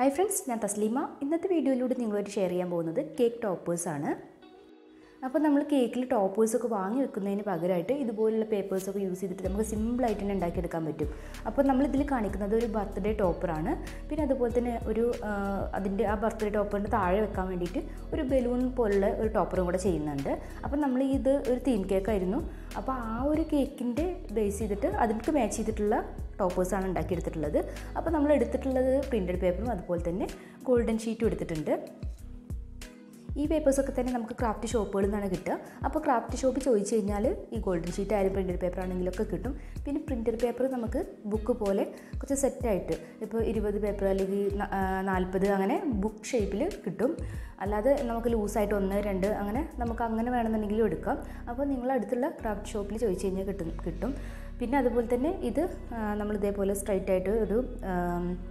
Hi friends, I am Taslima. In this video, I will share cake toppers. അപ്പോൾ നമ്മൾ കേക്കിൽ toppers ഒക്കെ വാങ്ങി വെക്കുന്നതിന് പകരമായിട്ട് ഇതുപോലുള്ള പേപ്പേഴ്സ് ഒക്കെ യൂസ് ചെയ്തിട്ട് നമുക്ക് സിമ്പിൾ ആയിട്ട് തന്നെ ഉണ്ടാക്കി എടുക്കാൻ പറ്റും. അപ്പോൾ നമ്മൾ ഇതിൽ കാണിക്കുന്നത് ഒരു ബർത്ത്ഡേ ടോപ്പർ ആണ്. പിന്നെ അതുപോലെ തന്നെ ഒരു അതിന്റെ ആ ബർത്ത്ഡേ ടോപ്പറിന്റെ താഴെ വെക്കാൻ വേണ്ടിയിട്ട് ഒരു ബലൂൺ പോലുള്ള ഒരു ടോപ്പറും കൂടെ ചെയ്യുന്നുണ്ട്. അപ്പോൾ നമ്മൾ ഇത് ഒരു തീം കേക്ക് ആയിരുന്നു. അപ്പോൾ ആ ഒരു കേക്കിന്റെ ബേസ് ചെയ്തിട്ട് അതിലേക്ക് മാച്ച് ചെയ്തിട്ടുള്ള ടോപ്പേഴ്സ് ആണ് ഉണ്ടാക്കി എടുത്തിട്ടുള്ളത്. അപ്പോൾ നമ്മൾ എടുത്തിട്ടുള്ളത് പ്രിന്റഡ് പേപ്പറും അതുപോലെ തന്നെ ഗോൾഡൻ ഷീറ്റും എടുത്തിട്ടുണ്ട്. ഈ പേപ്പേഴ്സൊക്കെ തന്നെ നമുക്ക് ക്രാഫ്റ്റ് ഷോപ്പുകളിൽ നിന്നാണ് കിട്ടുക. അപ്പോൾ ക്രാഫ്റ്റ് ഷോപ്പ് ചോദിച്ചു കഴിഞ്ഞാൽ ഈ ഗോൾഡൻ ഷീറ്റ് ആയാലും പ്രിൻറ്റഡ് പേപ്പർ ആണെങ്കിലൊക്കെ കിട്ടും. പിന്നെ പ്രിൻറ്റഡ് പേപ്പർ നമുക്ക് ബുക്ക് പോലെ കുറച്ച് സെറ്റായിട്ട് ഇപ്പോൾ 20 പേപ്പർ അല്ലെങ്കിൽ 40 അങ്ങനെ ബുക്ക് ഷേപ്പിൽ കിട്ടും. അല്ലാതെ നമുക്ക് ലൂസായിട്ട് 1, 2 അങ്ങനെ നമുക്ക് അങ്ങനെ വേണമെന്നുണ്ടെങ്കിലും എടുക്കാം. അപ്പോൾ നിങ്ങളടുത്തുള്ള ക്രാഫ്റ്റ് ഷോപ്പിൽ ചോദിച്ചു കഴിഞ്ഞാൽ കിട്ടും. പിന്നെ അതുപോലെ തന്നെ ഇത് നമ്മൾ ഇതേപോലെ സ്ട്രൈറ്റ് ആയിട്ട് ഒരു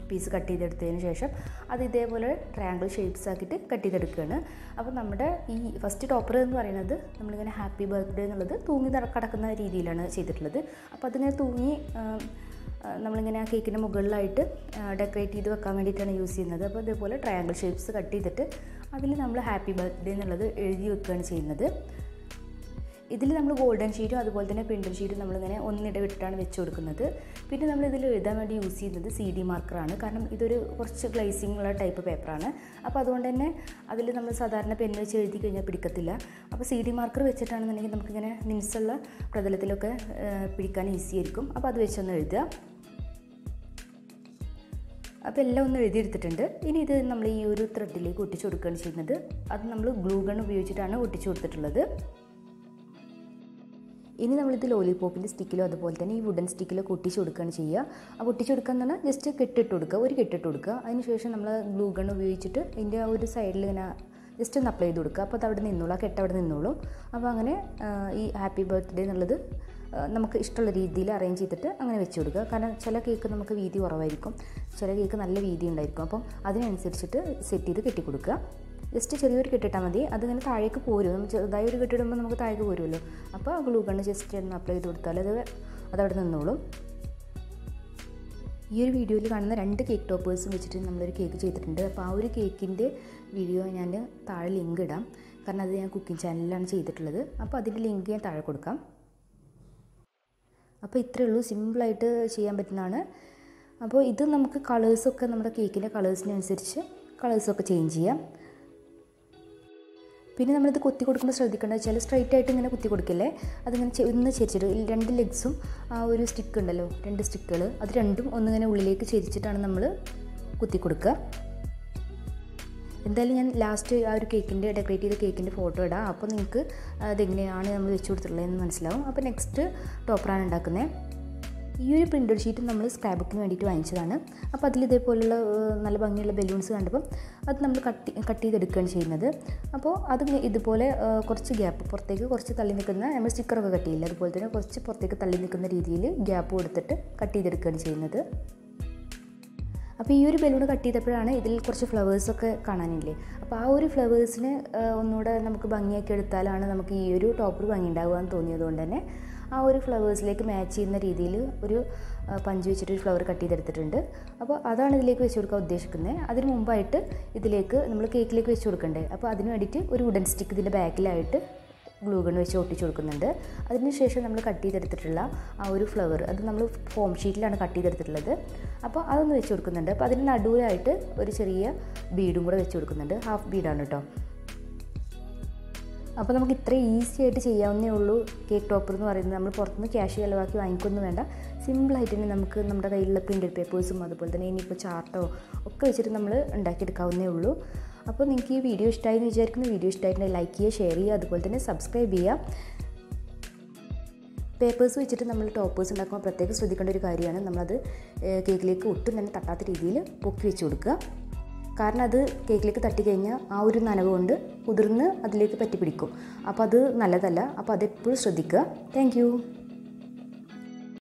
പീസ് കട്ട് ചെയ്തെടുത്തതിന് ശേഷം അത് ഇതേപോലെ ട്രയാങ്കിൾ ഷേപ്സ് ആക്കിയിട്ട് കട്ട് ചെയ്തെടുക്കുകയാണ്. അപ്പോൾ നമ്മുടെ ഈ ഫസ്റ്റ് ടോപ്പർ എന്ന് പറയുന്നത് നമ്മളിങ്ങനെ ഹാപ്പി ബർത്ത്ഡേ എന്നുള്ളത് തൂങ്ങി കിടക്കുന്ന രീതിയിലാണ് ചെയ്തിട്ടുള്ളത്. അപ്പോൾ അതിങ്ങനെ തൂങ്ങി നമ്മളിങ്ങനെ ആ കേക്കിൻ്റെ മുകളിലായിട്ട് ഡെക്കറേറ്റ് ചെയ്ത് വെക്കാൻ വേണ്ടിയിട്ടാണ് യൂസ് ചെയ്യുന്നത്. അപ്പോൾ ഇതേപോലെ ട്രയാങ്കിൾ ഷേപ്സ് കട്ട് ചെയ്തിട്ട് അതിൽ നമ്മൾ ഹാപ്പി ബർത്ത്ഡേ എന്നുള്ളത് എഴുതി വെക്കുകയാണ് ചെയ്യുന്നത്. ഇതിൽ നമ്മൾ ഗോൾഡൻ ഷീറ്റും അതുപോലെ തന്നെ പ്രിൻ്റഡ് ഷീറ്റും നമ്മളിങ്ങനെ ഒന്നിടവിട്ടിട്ടാണ് വെച്ച് കൊടുക്കുന്നത്. പിന്നെ നമ്മൾ ഇതിൽ എഴുതാൻ വേണ്ടി യൂസ് ചെയ്യുന്നത് CD മാർക്കറാണ്. കാരണം ഇതൊരു കുറച്ച് ഗ്ലേസിംഗ് ഉള്ള ടൈപ്പ് പേപ്പറാണ്. അപ്പോൾ അതുകൊണ്ട് തന്നെ അതിൽ നമ്മൾ സാധാരണ പെന്ന് വെച്ച് എഴുതി കഴിഞ്ഞാൽ പിടിക്കത്തില്ല. അപ്പോൾ CD മാർക്കർ വെച്ചിട്ടാണെന്നുണ്ടെങ്കിൽ നമുക്കിങ്ങനെ നിമിഷമുള്ള പ്രതലത്തിലൊക്കെ പിടിക്കാൻ ഈസി ആയിരിക്കും. അപ്പോൾ അത് വെച്ചൊന്ന് എഴുതുക. അപ്പോൾ എല്ലാം ഒന്ന് എഴുതിയെടുത്തിട്ടുണ്ട്. ഇനി ഇത് നമ്മൾ ഈ ഒരു ത്രെഡിലേക്ക് ഒട്ടിച്ചു കൊടുക്കുകയാണ് ചെയ്യുന്നത്. അത് നമ്മൾ ഗ്ലൂ ഗൺ ഉപയോഗിച്ചിട്ടാണ് ഒട്ടിച്ചു കൊടുത്തിട്ടുള്ളത്. ഇനി നമ്മളിത് ലോലിപോപ്പിൻ്റെ സ്റ്റിക്കിലോ അതുപോലെ തന്നെ ഈ വുഡൻ സ്റ്റിക്കിലോ ഒട്ടിച്ച് കൊടുക്കുകയാണ് ചെയ്യുക. അപ്പോൾ ഒട്ടിച്ച് കൊടുക്കുക എന്ന് പറഞ്ഞാൽ ജസ്റ്റ് കെട്ടിട്ട് കൊടുക്കുക, ഒരു കെട്ടിട്ട് കൊടുക്കുക. അതിന് ശേഷം നമ്മൾ ഗ്ലൂ ഗൺ ഉപയോഗിച്ചിട്ട് ഇതിൻ്റെ ഒരു സൈഡിൽ ഇങ്ങനെ ജസ്റ്റ് ഒന്ന് അപ്ലൈ ചെയ്ത് കൊടുക്കുക. അപ്പോൾ അത് അവിടെ നിന്നോളും, ആ കെട്ട് അവിടെ നിന്നോളും. അപ്പോൾ അങ്ങനെ ഈ ഹാപ്പി ബർത്ത്ഡേ എന്നുള്ളത് നമുക്ക് ഇഷ്ടമുള്ള രീതിയിൽ അറേഞ്ച് ചെയ്തിട്ട് അങ്ങനെ വെച്ച് കൊടുക്കുക. കാരണം ചില കേക്ക് നമുക്ക് വീതി കുറവായിരിക്കും, ചില കേക്ക് നല്ല വീതി ഉണ്ടായിരിക്കും. അപ്പം അതിനനുസരിച്ചിട്ട് സെറ്റ് ചെയ്ത് കെട്ടി കൊടുക്കുക. ജസ്റ്റ് ചെറിയൊരു കെട്ടിട്ടാൽ മതി. അതിങ്ങനെ താഴേക്ക് പോരും. നമ്മൾ ചെറുതായി ഒരു കെട്ടിടുമ്പോൾ നമുക്ക് താഴേക്ക് പോരുമല്ലോ. അപ്പോൾ ആ ഗ്ലൂ ഗണ്ണ് ജസ്റ്റ് ഒന്ന് അപ്ലൈ ചെയ്ത് കൊടുത്താൽ അതവിടെ നിന്നോളും. ഈ ഒരു വീഡിയോയിൽ കാണുന്ന 2 കേക്ക് ടോപ്പേഴ്സും വെച്ചിട്ട് നമ്മളൊരു കേക്ക് ചെയ്തിട്ടുണ്ട്. അപ്പോൾ ആ ഒരു കേക്കിൻ്റെ വീഡിയോ ഞാൻ താഴെ ലിങ്ക് ഇടാം. കാരണം അത് ഞാൻ കുക്കിംഗ് ചാനലിലാണ് ചെയ്തിട്ടുള്ളത്. അപ്പോൾ അതിൻ്റെ ലിങ്ക് ഞാൻ താഴെ കൊടുക്കാം. അപ്പോൾ ഇത്രയേ ഉള്ളൂ, സിമ്പിളായിട്ട് ചെയ്യാൻ പറ്റുന്നതാണ്. അപ്പോൾ ഇത് നമുക്ക് കളേഴ്സൊക്കെ നമ്മുടെ കേക്കിൻ്റെ കളേഴ്സിനനുസരിച്ച് കളേഴ്സൊക്കെ ചേഞ്ച് ചെയ്യാം. പിന്നെ നമ്മളിത് കുത്തി കൊടുക്കുമ്പോൾ ശ്രദ്ധിക്കേണ്ടത് വെച്ചാൽ സ്ട്രൈറ്റ് ആയിട്ട് ഇങ്ങനെ കുത്തി കൊടുക്കില്ലേ, അതിങ്ങനെ ഒന്ന് ചെരിച്ചിട്ട് 2 ലെഗ്സും ആ ഒരു സ്റ്റിക്ക് ഉണ്ടല്ലോ, 2 സ്റ്റിക്കുകൾ, അത് രണ്ടും ഒന്നിങ്ങനെ ഉള്ളിലേക്ക് ചെരിച്ചിട്ടാണ് നമ്മൾ കുത്തി കൊടുക്കുക. എന്തായാലും ഞാൻ ലാസ്റ്റ് ആ ഒരു കേക്കിൻ്റെ ഡെക്കറേറ്റ് ചെയ്ത കേക്കിൻ്റെ ഫോട്ടോ ഇടാം. അപ്പോൾ നിങ്ങൾക്ക് അതെങ്ങനെയാണ് നമ്മൾ വെച്ച് കൊടുത്തിട്ടുള്ളതെന്ന് മനസ്സിലാവും. അപ്പോൾ നെക്സ്റ്റ് ടോപ്പറാണ് ഉണ്ടാക്കുന്നത്. ഈ ഒരു പ്രിൻ്റഡ് ഷീറ്റ് നമ്മൾ സ്ക്രാപ്പ് ബുക്കിന് വേണ്ടിയിട്ട് വാങ്ങിച്ചതാണ്. അപ്പോൾ അതിൽ ഇതേപോലുള്ള നല്ല ഭംഗിയുള്ള ബലൂൺസ് കണ്ടപ്പം അത് നമ്മൾ കട്ട് ചെയ്തെടുക്കുകയാണ് ചെയ്യുന്നത്. അപ്പോൾ അത് ഇതുപോലെ കുറച്ച് ഗ്യാപ്പ് പുറത്തേക്ക് കുറച്ച് തള്ളി നിൽക്കുന്ന, നമ്മൾ സ്റ്റിക്കറൊക്കെ കട്ട് ചെയ്യില്ല, അതുപോലെ തന്നെ കുറച്ച് പുറത്തേക്ക് തള്ളി നിൽക്കുന്ന രീതിയിൽ ഗ്യാപ്പ് കൊടുത്തിട്ട് കട്ട് ചെയ്തെടുക്കുകയാണ് ചെയ്യുന്നത്. അപ്പോൾ ഈ ഒരു ബലൂൺ കട്ട് ചെയ്തപ്പോഴാണ് ഇതിൽ കുറച്ച് ഫ്ലവേഴ്സൊക്കെ കാണാനില്ലേ. അപ്പോൾ ആ ഒരു ഫ്ലവേഴ്സിന് ഒന്നുകൂടെ നമുക്ക് ഭംഗിയാക്കി എടുത്താലാണ് നമുക്ക് ഈ ഒരു ടോപ്പർ ഭംഗി ഉണ്ടാവുക എന്ന് തോന്നിയതുകൊണ്ട് തന്നെ ആ ഒരു ഫ്ലവേഴ്സിലേക്ക് മാച്ച് ചെയ്യുന്ന രീതിയിൽ ഒരു പഞ്ച് വെച്ചിട്ടൊരു ഫ്ലവർ കട്ട് ചെയ്തെടുത്തിട്ടുണ്ട്. അപ്പോൾ അതാണ് ഇതിലേക്ക് വെച്ച് കൊടുക്കാൻ ഉദ്ദേശിക്കുന്നത്. അതിന് മുമ്പായിട്ട് ഇതിലേക്ക് നമ്മൾ കേക്കിലേക്ക് വെച്ച് കൊടുക്കണ്ടേ. അപ്പോൾ അതിന് വേണ്ടിയിട്ട് ഒരു വുഡൻ സ്റ്റിക്ക് ഇതിൻ്റെ ബാക്കിലായിട്ട് ഗ്ലൂ ഗൺ വെച്ച് ഒട്ടിച്ച് കൊടുക്കുന്നുണ്ട്. അതിനുശേഷം നമ്മൾ കട്ട് ചെയ്തെടുത്തിട്ടുള്ള ആ ഒരു ഫ്ലവർ അത് നമ്മൾ ഫോം ഷീറ്റിലാണ് കട്ട് ചെയ്തെടുത്തിട്ടുള്ളത്. അപ്പോൾ അതൊന്ന് വെച്ച് കൊടുക്കുന്നുണ്ട്. അപ്പോൾ അതിന് നടുവായിട്ട് ഒരു ചെറിയ ബീഡും കൂടെ വെച്ച് കൊടുക്കുന്നുണ്ട്. ഹാഫ് ബീഡാണ് കേട്ടോ. അപ്പോൾ നമുക്ക് ഇത്ര ഈസി ആയിട്ട് ചെയ്യാവുന്നേ ഉള്ളൂ കേക്ക് ടോപ്പർ എന്ന് പറയുന്നത്. നമ്മൾ പുറത്തുനിന്ന് ക്യാഷ് ചിലവാക്കി വാങ്ങിക്കൊന്നും വേണ്ട. സിമ്പിളായിട്ട് തന്നെ നമുക്ക് നമ്മുടെ കയ്യിലുള്ള പ്രിൻ്റഡ് പേപ്പേഴ്സും അതുപോലെ തന്നെ ഇനിയിപ്പോൾ ചാർട്ടോ ഒക്കെ വെച്ചിട്ട് നമ്മൾ ഉണ്ടാക്കിയെടുക്കാവുന്നേ ഉള്ളൂ. അപ്പോൾ നിങ്ങൾക്ക് ഈ വീഡിയോ ഇഷ്ടമായി എന്ന് വിചാരിക്കുന്നു. വീഡിയോ ഇഷ്ടമായിട്ടുണ്ടെങ്കിൽ ലൈക്ക് ചെയ്യുക, ഷെയർ ചെയ്യുക, അതുപോലെ തന്നെ സബ്സ്ക്രൈബ് ചെയ്യുക. പേപ്പേഴ്സ് വെച്ചിട്ട് നമ്മൾ ടോപ്പേഴ്സ് ഉണ്ടാക്കുമ്പോൾ പ്രത്യേകം ശ്രദ്ധിക്കേണ്ട ഒരു കാര്യമാണ്, നമ്മളത് കേക്കിലേക്ക് ഒട്ടും തന്നെ തട്ടാത്ത രീതിയിൽ പൊക്കി വെച്ച് കൊടുക്കുക. കാരണം അത് കേക്കിലേക്ക് തട്ടിക്കഴിഞ്ഞാൽ ആ ഒരു നനവ് കൊണ്ട് കുതിർന്ന് അതിലേക്ക് പറ്റി പിടിക്കും. അപ്പോൾ അത് നല്ലതല്ല. അപ്പോൾ അതെപ്പോഴും ശ്രദ്ധിക്കുക. താങ്ക്